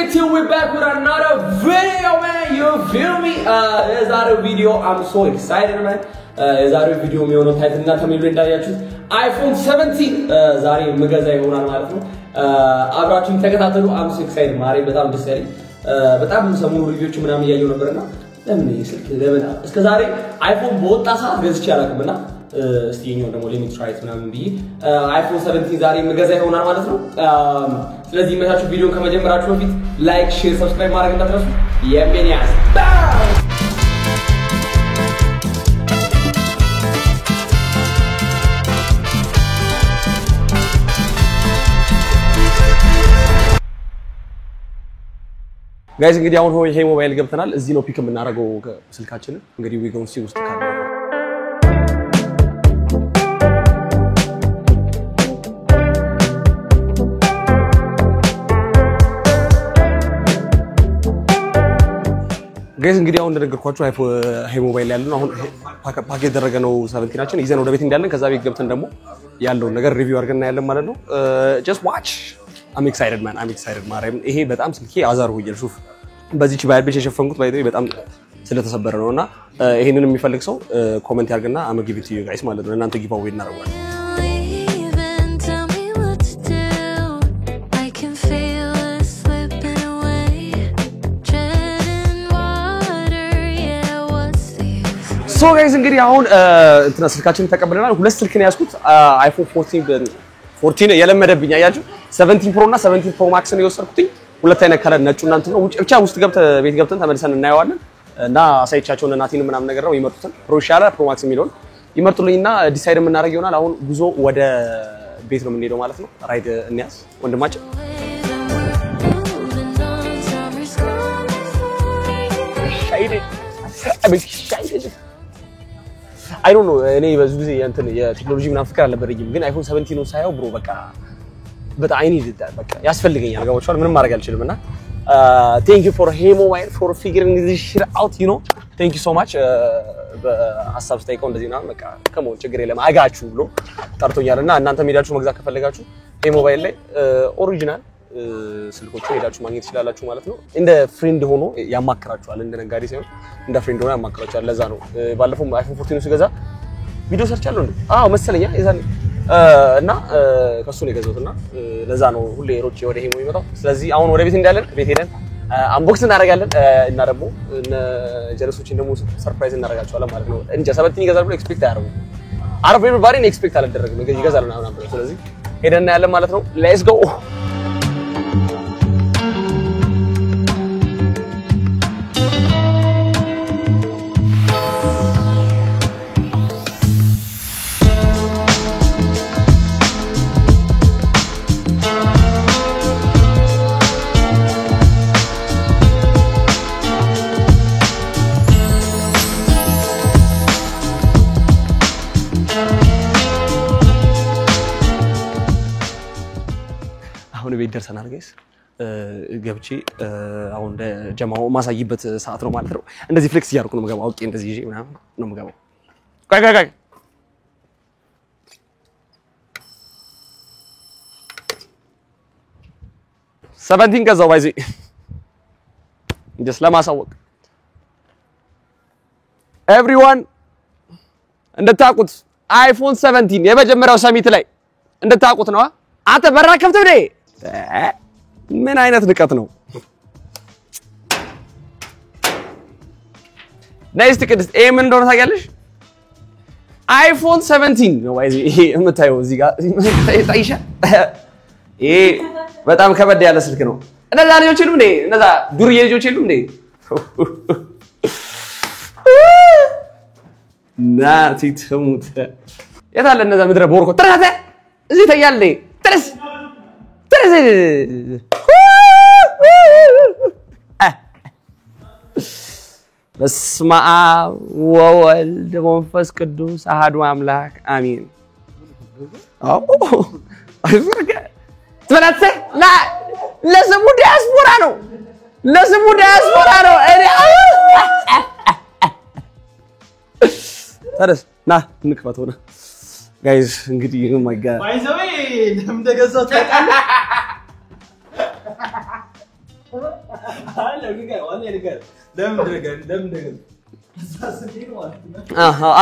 YouTube, we're back with another video, man. You feel me? There's our video. I'm so excited, man. There's our video. Me on title na thamil እንዳያችሁ iPhone 17 ዛሬ መገዛ ይሆናል ማለት ነው። አብራችሁን ተከታተሉ. I'm so excited ማሬ በጣም ደስ ያለኝ በጣም ሰሞኑ ሪቪዎች ምናምን ያየው ነበርና ለምን ስልክ ለምን እስከ ዛሬ iPhone በወጣ ሰዓት ገዝቼ አላውቅምና እስቲ የኛው ደግሞ ሊሚት ትራይት ምናምን ቢ iPhone 17 ዛሬ መገዛ ይሆናል ማለት ነው። ስለዚህ መታችሁ ቪዲዮን ከመጀመራችሁ በፊት ላይክ ሼር ሰብስክራይብ ማድረግ እንዳትረሱ። የሜኒያስ ጋይስ እንግዲህ አሁን ይሄ ሞባይል ገብተናል። እዚህ ነው ፒክ የምናደርገው ስልካችንን እንግዲህ we going to see ውስጥ ካለ ጋይስ እንግዲህ አሁን እንደነገርኳችሁ ይሄ ሞባይል ያለው አሁን ፓኬጅ የተደረገ ነው 17 ይዘን ወደ ቤት እንዳለን ከዛ ቤት ገብተን ደግሞ ያለው ነገር ሪቪው አድርገን እናያለን ማለት ነው። just watch I'm excited man I'm excited ማርያም ይሄ በጣም ስልኬ አዛር ሆይል ሹፍ በዚች ባይልቤሽ የሸፈንኩት ባይዘይ በጣም ስለተሰበረ ነውና ይሄንን የሚፈልግ ሰው ኮሜንት ያርግና I'm give it to you guys ማለት ነው። እናንተ ጊቭ አዌይ እናደርጋለን። So guys እንግዲህ አሁን እንትና ስልካችንን ተቀበለናል። ሁለት ስልክ ነው ያዝኩት iPhone 14 የለመደብኝ አያችሁ 17 Pro እና 17 Pro Max ነው የወሰድኩት። ሁለት አይነት ከለር ነጩና እንትን ነው ብቻ ውስጥ ቤት ገብተን ተመልሰን እናየዋለን እና አሳይቻቸውን እናቲን ምናምን ነገር ነው ይመርጡትን Pro ይሻላል Pro Max የሚለውን ይመርጡልኝና ዲሳይድ የምናደርግ ይሆናል። አሁን ጉዞ ወደ ቤት ነው የምንሄደው ማለት ነው። ራይድ እንያዝ ወንድማችን I don't know እኔ በዙ ጊዜ እንትን የቴክኖሎጂ ምናምን ፍቅር አልነበረኝም ግን iPhone 17 ነው ሳይው ብሮ በቃ በጣም I need that በቃ ያስፈልገኛል ገባችኋል ምንም ማድረግ አልችልምና thank you for hey mobile for figuring this shit out you know thank you so much በሐሳብ ስጠይቀው እንደዚህ ነው በቃ ከመሆን ችግር የለም አጋችሁ ብሎ ጠርቶኛልና እናንተ ሄዳችሁ መግዛት ከፈለጋችሁ hey mobile ላይ ኦሪጂናል ስልኮችን ሄዳችሁ ማግኘት ይችላልላችሁ ማለት ነው። እንደ ፍሬንድ ሆኖ ያማክራችኋል እንደ ነጋዴ ሳይሆን እንደ ፍሬንድ ሆኖ ያማክራችኋል። ለዛ ነው ባለፈው iPhone 14 ሲገዛ ቪዲዮ ሰርች አለው እንዴ አዎ መሰለኛ የዛኔ እና ከሱ ነው የገዛሁትና ለዛ ነው ሁሌ ሮጬ ወደ ሄሞ የሚመጣው። ስለዚህ አሁን ወደ ቤት እንዳለን ቤት ሄደን አንቦክስ እናደርጋለን እና ደግሞ ጀለሶችን ደግሞ ሰርፕራይዝ እናደርጋቸዋለን ማለት ነው። እንጃ 17 ይገዛል ብሎ ኤክስፔክት አያደርጉም አረብ ኤቨሪባዲ ነው ኤክስፔክት አላደረግም ይገዛል ምናምን ብለው ስለዚህ ሄደን ያለን ማለት ነው። ሌትስ ጎ ቤት ደርሰናል ጋይስ ገብቼ አሁን ጀማው ማሳይበት ሰዓት ነው ማለት ነው። እንደዚህ ፍሌክስ እያደረኩ ነው የምገባው አውቄ እንደዚህ ይዤ ምናምን ነው የምገባው። ቆይ 17 ገዛው ባይዚ just ለማሳወቅ everyone እንደታቁት iPhone 17 የመጀመሪያው ሰሚት ላይ እንደታቁት ነው አንተ በራ ከፍተው ነይ ምን አይነት ንቀት ነው ነይስት ቅድስት ምን እንደሆነ ታውቂያለሽ iPhone 17 ነው ባይዚ ይሄ የምታየው እዚህ ጋር ታይሻ ይሄ በጣም ከበድ ያለ ስልክ ነው። እነዛ ልጆች የሉም እንዴ እነዛ ዱርዬ ልጆች የሉም እንዴ ናቲ ትሙት የታለ እነዛ ምድረ ቦርኮ ተራተ እዚህ ታያለ ተረስ በስመ አብ ወወልድ ወመንፈስ ቅዱስ አሐዱ አምላክ አሜን። ትበላተ ላ ለስሙ ዲያስፖራ ነው እኔ ታዲያ ና እንክፈተውና guys እንግዲህ oh my god by the way ለምን ተገዛው ታውቃለህ አለ ንገር ዋና ንገር ለምን ነገር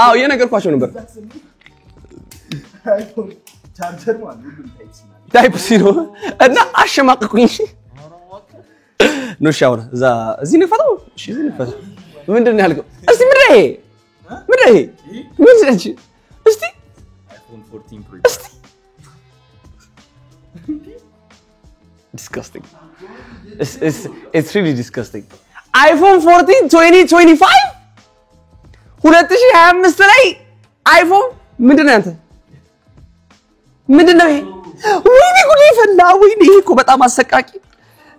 አዎ የነገርኳቸው ነበር ቻርጀር ማለት ሁሉም ታይፕ ሲ ነው እና አሸማቀቁኝ ነው ሻውራ እዚህ ነው ፈታው እሺ እዚህ ነው ፈታው ምንድነው ያልከው እስቲ ምንድነው ይሄ ምንድነው እስቲ አይፎን 14 ፕሮ እስቲ disgusting it's really disgusting iPhone 14 2025 2025 ላይ አይፎን ምንድነው አንተ ምንድነው ይሄ ወይኔ ጉዴ ፈላ ወይኔ ይሄ እኮ በጣም አሰቃቂ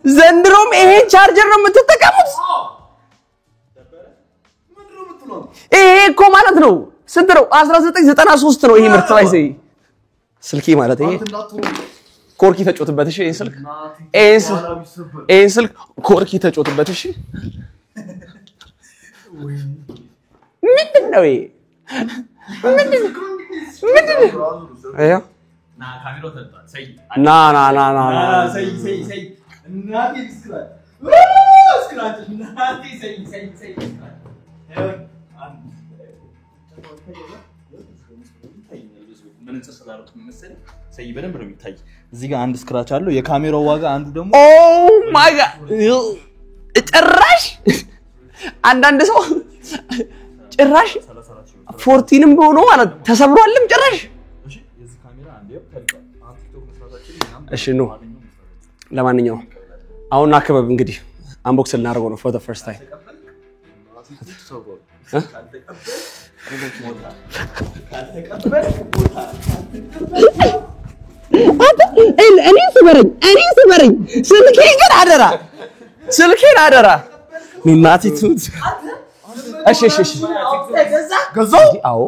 ዘንድሮም ይሄን ቻርጀር ነው የምትጠቀሙት ይሄ እኮ ማለት ነው ስንት ነው 1993 ነው ይሄ ምርት ላይ ስልኬ ማለት ይሄ ኮርኪ ተጮትበት እሺ ይሄን ስልክ ይሄን ስልክ ኮርኪ ተጮትበት እሺ ምንድነው ይሄ ምንድነው አያ ና ካሜራው ተጣጣ ሰይ ና ሰይ እናቴ ስክራች ስክራች እናቴ ሰይ ምን ተሰላሩት መሰለኝ ሰይ በደንብ ነው የሚታይ እዚህ ጋር አንድ ስክራች አለው የካሜራው ዋጋ አንዱ ደግሞ ኦ ማይ ጋድ ጭራሽ አንዳንድ ሰው ጭራሽ 14ንም ሆኖ ማለት ተሰብሯልም ጭራሽ እሺ የዚህ ካሜራ አንዴው ተልቋል አሁን ቲክቶክ መስራታችን እሺ ነው ለማንኛውም አሁን አከበብ እንግዲህ አንቦክስ ልናደርገው ነው for the first time እኔ ስበረኝ ስልኬን አደራ እናቴ ትሙት እሺ ገዛው አዎ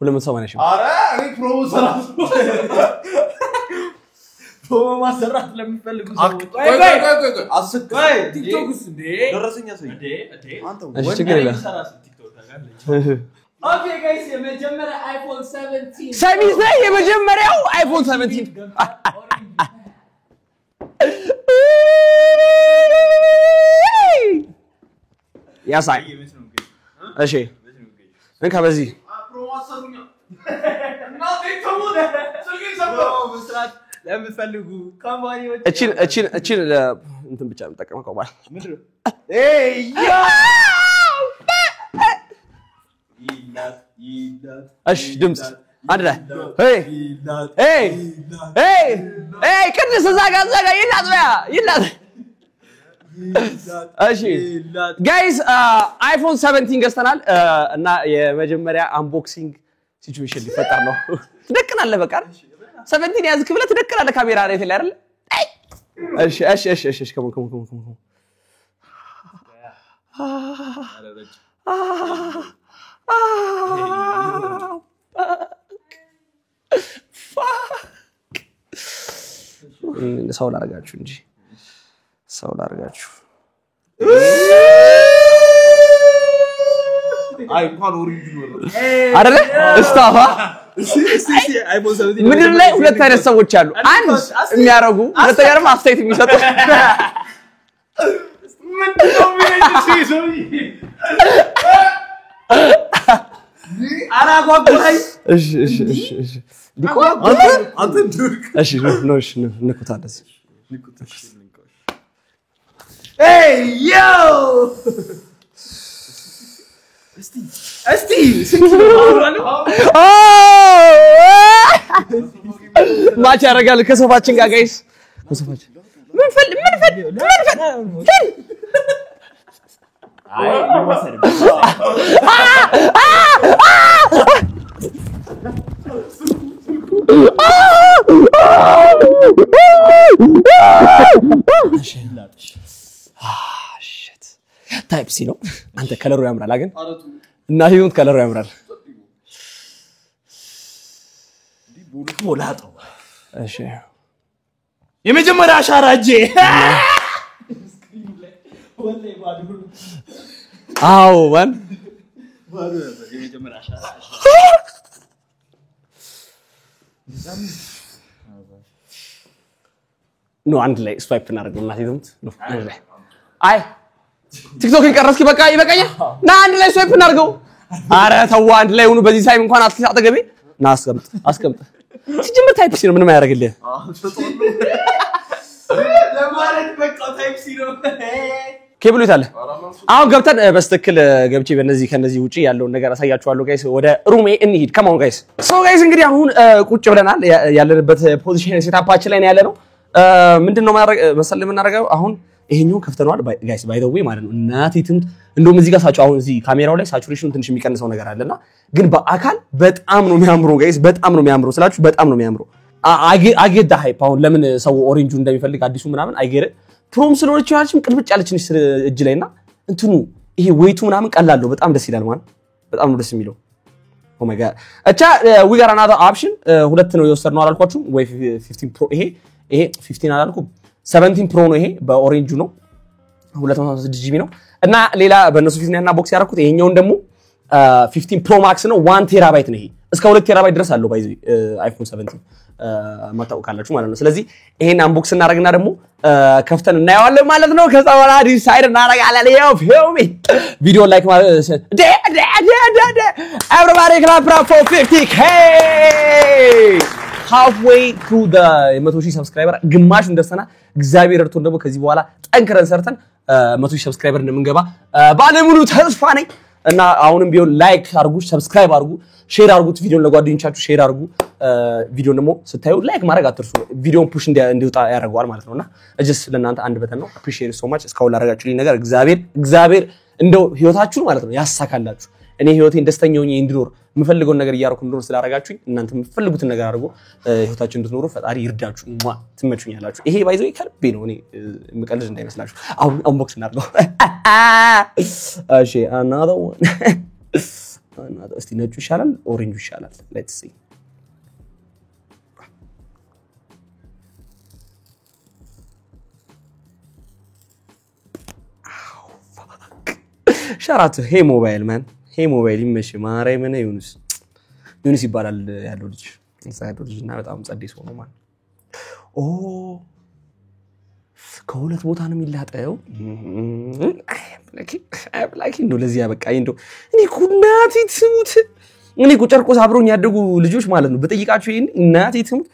280 ሺህ አረ እኔ ፕሮሞ ሰራው ፕሮሞ ማሰራት ለሚፈልጉ ቆይ አስቀይ ቲክቶክስ እንዴ ደረሰኛ ሰይ እንዴ አንተ እሺ ችግር የለም ቲክቶክ ታጋለች ኦኬ ጋይስ የመጀመሪያ አይፎን 17 ሰሚዝ ላይ የመጀመሪያው አይፎን 17 ያሳይ እሺ እንካ በዚህ ፕሮሞሰሩኛ እናቴ ተሞደ ስልኬን ሰብረው መስራት ለምትፈልጉ ካምፓኒዎች እቺን እንትን ብቻ እንጠቀመው ከባል ምንድነው ያ ይላት እሺ ድምጽ አንድ ላይ ሄይ ቅድስ ዘጋ ይላት እሺ ጋይስ አይፎን 17 ገዝተናል እና የመጀመሪያ አንቦክሲንግ ሲቹዌሽን ሊፈጠር ነው ትደቅናለህ በቃ 17 ያዝክ ብለህ ትደቅናለህ ካሜራ ላይ አይደል እሺ ከሞን ሰው ላርጋችሁ እንጂ ሰው ላርጋችሁ አይፎን ኦሪጂናል አይደለ እስታፋ እሺ አይፎን 17 ምድር ላይ ሁለት አይነት ሰዎች አሉ አንድ የሚያረጉ ሁለተኛ ደግሞ አስተያየት የሚሰጡ ምንድነው የሚነግርሽ አራጓጉላይ እሺ ዲቆ አንተ ድርክ እሺ ንኩታ እንደዚህ ንኩታ ኤይ ዮ እስቲ ማች ያደርጋል ከሶፋችን ጋር ጋይስ ከሶፋችን ምን አይ ይወሰድ shit ታይፕ ሲ ነው አንተ ከለሩ ያምራል አገን እናቴውን ከለሩ ያምራል ሞላጣው እሺ የመጀመሪያ አሻራ እጄ ወላሂ ባዶ አዎ ማን ባዶ የመጀመሪያ አሻራ ኖ አንድ ላይ ስዋይፕ እናደርገው እናቴ ትምት ኖ አንድ ላይ አይ ቲክቶክ ይቀርጽኪ በቃ ይበቃኛ ና አንድ ላይ ስዋይፕ እናርገው አረ ተው አንድ ላይ ሆኑ በዚህ ሳይም እንኳን አትክስ አጠገቤ ና አስቀምጥ ሲጀምር ታይፕ ሲ ነው ምንም አያደርግልህ ለማለት በቃ ታይፕ ሲ ነው ኬብሉ ይታለ አሁን ገብተን በስተክል ገብቼ በእነዚህ ከነዚህ ውጪ ያለውን ነገር አሳያችኋለሁ ጋይስ ወደ ሩሜ እንሂድ ከማው ጋይስ ጋይስ እንግዲህ አሁን ቁጭ ብለናል ያለንበት ፖዚሽን ሴታፓችን ላይ ነው ያለነው ምንድነው መሰል የምናደርገው አሁን ይሄኛው ከፍተናል ጋይስ ባይ ዘ ዌይ ማለት ነው እናቲቱን እንደውም እዚህ ጋር ሳቹ አሁን እዚህ ካሜራው ላይ ሳቹሬሽኑ ትንሽ የሚቀንሰው ነገር አለና ግን በአካል በጣም ነው የሚያምረው ጋይስ በጣም ነው የሚያምረው ስላችሁ በጣም ነው የሚያምረው አጌዳ ሃይፕ አሁን ለምን ሰው ኦሬንጁ እንደሚፈልግ አዲሱ ምናምን አይገረ ፕሮም ስለሆነች ያልችም ቅልብጭ ያለችኝ እጅ ላይና እንትኑ ይሄ ዌይቱ ምናምን ቀላል ነው በጣም ደስ ይላል ማለት በጣም ነው ደስ የሚለው ኦ ማይ ጋድ አቻ we got another option ሁለት ነው የወሰድነው አላልኳችሁም ወይ 15 ፕሮ ይሄ 15 አላልኩም 17 ፕሮ ነው ይሄ በኦሬንጁ ነው 256 ጂቢ ነው እና ሌላ በእነሱ ፊት ነው ያና ቦክስ ያደረኩት ይሄኛውን ደግሞ 15 ፕሮ ማክስ ነው 1 ቴራባይት ነው ይሄ እስከ 2 ቴራባይት ድረስ አለው ባይዚ አይፎን 17 ማታውቃላችሁ ማለት ነው ስለዚህ ይሄን አንቦክስ እናደርግና ደግሞ ከፍተን እናየዋለን ማለት ነው ከዛ በኋላ ዲሳይድ እናደርጋለን ያው ፊልም ቪዲዮ ላይክ everybody clap for 50k halfway to the 100,000 subscriber ግማሽ እንደሰና እግዚአብሔር እርቶን ደግሞ ከዚህ በኋላ ጠንክረን ሰርተን 100,000 subscriber እንደምንገባ ባለሙሉ ተስፋ ነኝ እና አሁንም ቢሆን ላይክ አርጉ ሰብስክራይብ አርጉ ሼር አርጉት ቪዲዮን ለጓደኞቻችሁ ሼር አርጉ ቪዲዮን ደግሞ ስታዩ ላይክ ማድረግ አትርሱ ቪዲዮን ፑሽ እንዲወጣ ያደርጋል ማለት ነውና እጀስ ለእናንተ አንድ በተን ነው appreciate so much እስካሁን ላደረጋችሁልኝ ነገር እግዚአብሔር እንደው ህይወታችሁን ማለት ነው ያሳካላችሁ እኔ ህይወቴን ደስተኛ ሆኜ እንድኖር የምፈልገው ነገር ያያርኩ እንድኖር ስላደረጋችሁኝ እናንተ የምትፈልጉት ነገር አድርጎ ህይወታችሁን እንድትኖሩ ፈጣሪ ይርዳችሁ ትመቹኛላችሁ ይሄ ባይዘው ይከልቤ ነው እኔ መቀለድ እንዳይመስላችሁ አሁን አንቦክስ እናድርገው እሺ another one እስቲ ነጩ ይሻላል ኦሬንጁ ይሻላል let's see shout out to hey mobile man hey mobile ይመሽ ማርያምን ዩኒስ ይባላል ያለው ልጅ እንሳይዶ ልጅና በጣም ጸዴ ሰው ነው ማለት ኦ ከሁለት ቦታ ነው የሚላጠው like እንደው ለዚህ ያበቃኝ እንደው እኔ ኩናቲ ትሙት እኔ ቁጨርቆስ አብሮኝ ያደጉ ልጆች ማለት ነው በጠይቃችሁ ይሄን እናቴ ትሙት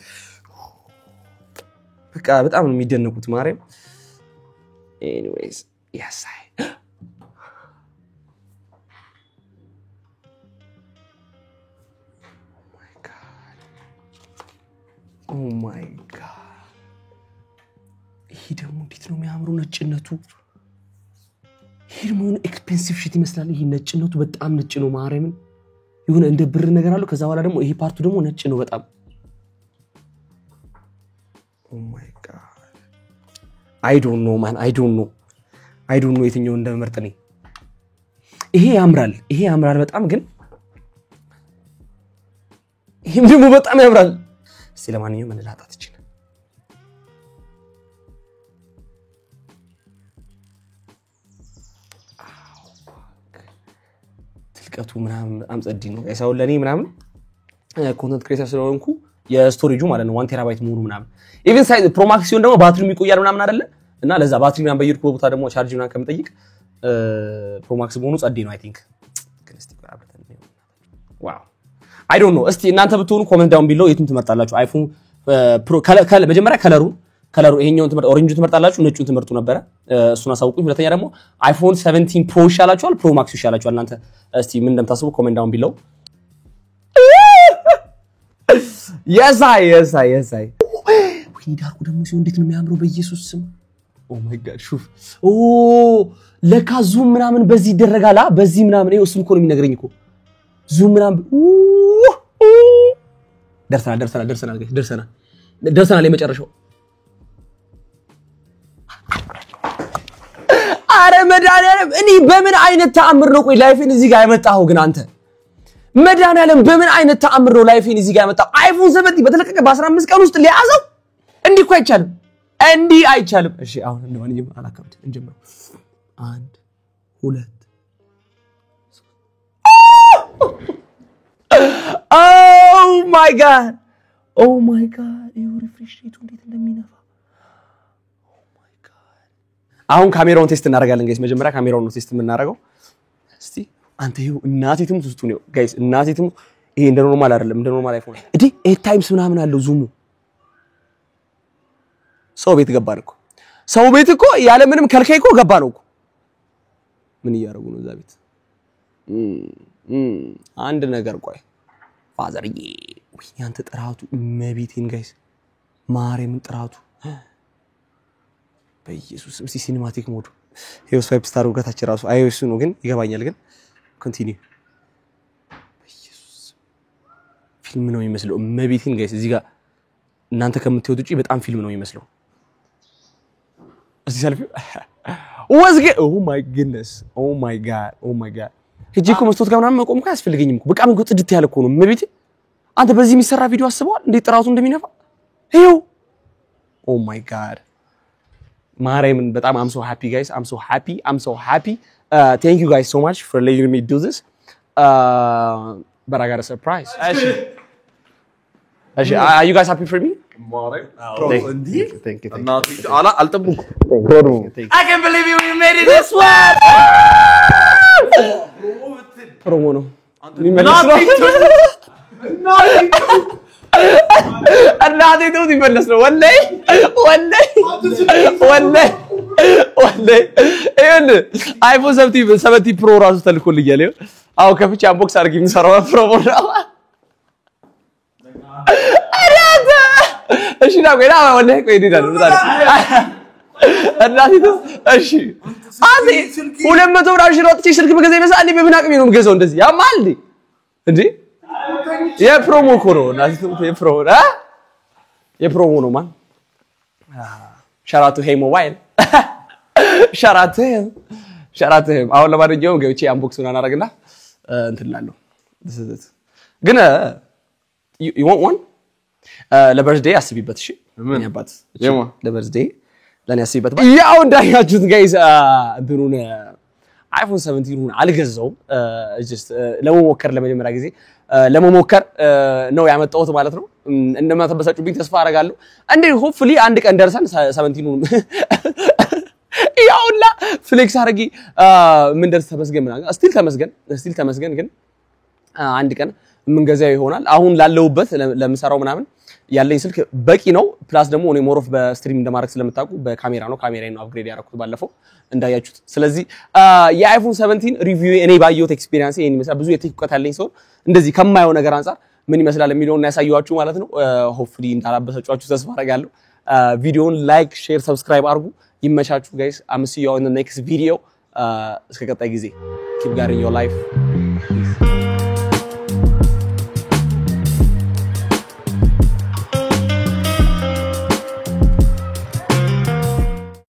በቃ በጣም ነው የሚደነቁት ማርያም anyways yes oh my god ይሄ ደግሞ እንዴት ነው የሚያምሩ ነጭነቱ ይሄ ደግሞ ኤክስፔንሲቭ ሺት ይመስላል ይሄ ነጭነቱ በጣም ነጭ ነው ማርያምን ይሁን እንደ ብር ነገር አለው ከዛ በኋላ ደግሞ ይሄ ፓርቱ ደግሞ ነጭ ነው በጣም oh my god I don't know man I don't know የትኛው እንደመርጥ ነኝ ይሄ ያምራል በጣም ግን ይሄም ደግሞ በጣም ያምራል ስለማንኛውም እንላጣት ይችላል ትልቀቱ ምናምን አምጸዲ ነው ያሳው ለኔ ምናምን ኮንተንት ክሬተር ስለሆንኩ የስቶሬጁ ማለት ነው 1 ቴራባይት ሙሉ ምናምን ኢቭን ሳይዝ ፕሮ ማክስ ሲሆን ደግሞ ባትሪው የሚቆያል ምናምን አይደለ እና ለዛ ባትሪ ምናምን በየርኩ ቦታ ደግሞ ቻርጅ ምናምን ከምጠይቅ ፕሮ ማክስ ሆኖ ጸዲ ነው አይ ቲንክ ክርስቲ ቆራበተን ነው ዋው I don't know እስቲ እናንተ ብትሆኑ ኮሜንት ዳውን ቢሎ የቱን ትመርጣላችሁ አይፎን ፕሮ መጀመሪያ ከለሩ ይሄኛውን ትመርጣ ኦሬንጁ ትመርጣላችሁ ነጩን ትመርጡ ነበር እሱን አሳውቁኝ ሁለተኛ ደግሞ አይፎን 17 ፕሮ ይሻላችኋል ፕሮ ማክስ ይሻላችኋል እናንተ እስቲ ምን እንደምታስቡ ኮሜንት ዳውን ቢሎ yes I ወይ ዳርኩ ደግሞ ሲሆን እንዴት ነው የሚያምረው በኢየሱስ ስም oh my god ሹፍ ለካ ዙም ምናምን በዚህ ይደረጋላ በዚህ ምናምን ነው እሱም እኮ ነው የሚነግረኝ እኮ ዙም ምናምን ደርሰናል የመጨረሻው አረ መድኃኒዓለም እኔ በምን አይነት ተአምር ነው ቆይ ላይፌን እዚህ ጋር ያመጣው ግን አንተ መድኃኒዓለም በምን አይነት ተአምር ነው ላይፌን እዚህ ጋር ያመጣው አይፎን 7 በተለቀቀ በ15 ቀን ውስጥ ሊያዘው እንዲህ እኮ አይቻልም እሺ አሁን እንደማንኛውም አላከብት እንጀምር 1 2 oh my god you refresh it እንዴት እንደሚነፋ oh my god አሁን ካሜራውን ቴስት እናደርጋለን ጋይስ መጀመሪያ ካሜራውን ነው ቴስት የምናደርገው እስቲ አንተ ይኸው እናቴትም ውስጡ ነው ጋይስ እናቴትም ይሄ እንደ ኖርማል አይደለም እንደ ኖርማል አይፎን እዲ 8 ታይምስ ምናምን አለው ዙሙ ሰው ቤት ገባን እኮ ሰው ቤት እኮ ያለ ምንም ከልካይ እኮ ገባ ነው እኮ ምን እያደረጉ ነው እዛ ቤት አንድ ነገር ቆይ ፋዘርዬ ወይ ያንተ ጥራቱ መቤቴን ጋይስ ማርያምን ጥራቱ በኢየሱስ እስቲ ሲኒማቲክ ሞድ ሄውስ 5 ስታር ወጋታች ራሱ አይኦኤስ ነው ግን ይገባኛል ግን ኮንቲኒው በኢየሱስ ፊልም ነው የሚመስለው መቤቴን ጋይስ እዚህ ጋር እናንተ ከምትወጡ ውጪ በጣም ፊልም ነው የሚመስለው እስቲ ሰልፊ ወዝገ ኦ ማይ ጉድነስ ኦ ማይ ጋድ ሂጂኮ መስቶት ጋር ምናምን መቆም ካስፈልገኝም እኮ በቃ ምን ጽድት ያለ እኮ ነው መቤቴ አንተ በዚህ የሚሰራ ቪዲዮ አስበዋል እንዴ ጥራቱ እንደሚነፋ ይሄው ኦ ማይ ጋድ ማርያምን በጣም I'm so happy guys I'm so happy thank you guys so much for letting me do this but I got a surprise actually are you guys happy for me thank you ala altabuk I can't believe you made it this one promo no እናቴ ነው ይመለስ ነው ወላይ ይሄን አይፎን 70 ፕሮ ራሱ ተልኮልኛል አው ከፍቼ አንቦክስ አድርጌ የሚሰራው ፕሮሞ ነው አራዳ እሺ ነው ገና ወላይ ቆይ ይላል እናቴ ነው እሺ አዚ 200 ብር አሽሮጥቼ ስልክ በገዛ ይመሳ እንዴ በምን አቅሜ ነው የምገዛው እንደዚህ ያማል እንዴ የፕሮሞ ኮሮ እናቴ የፕሮሞ ነው ማን ሻራቱ ሄይ ሞባይል ሻራቱ አሁን ለማንኛውም ገብቼ አንቦክስ ምናምን አደረግና እንትን ላለው ግን you want one ለበርዝዴይ አስቢበት እሺ ምን ያባት ለበርዝዴይ ለኔ አስቢበት ያው እንዳያችሁት ጋይስ እንትኑን አይፎን 17 አልገዛውም just ለመሞከር ለመጀመሪያ ጊዜ ለመሞከር ነው ያመጣሁት ማለት ነው እንደማተበሳጩብኝ ተስፋ አደርጋለሁ እንዴ ሆፕፉሊ አንድ ቀን ደርሰን 17 ያውላ ፍሌክስ አድርጊ ምን ደርስ ተመስገን ስቲል ተመስገን ግን አንድ ቀን ምን ገዛው ይሆናል አሁን ላለውበት ለምሰራው ምናምን ያለኝ ስልክ በቂ ነው ፕላስ ደግሞ እኔ ሞር ኦፍ በስትሪም እንደማድረግ ስለምታውቁ በካሜራ ነው ካሜራዬን ነው አፕግሬድ ያደረኩት ባለፈው እንዳያችሁት ስለዚህ የአይፎን 17 ሪቪው እኔ ባየሁት ኤክስፒሪየንስ እኔ mesela ብዙ የቴክኒክ ያለኝ ሰው እንደዚህ ከማየው ነገር አንፃር ምን ይመስላል የሚለውን ያሳያችሁ ማለት ነው ሆፕፉሊ እንዳላበሳጫችሁ ተስፋ አደርጋለሁ ቪዲዮውን ላይክ ሼር ሰብስክራይብ አድርጉ ይመቻችሁ ጋይስ I'm see you in the next video እስከ ቀጣይ ጊዜ keep guarding your life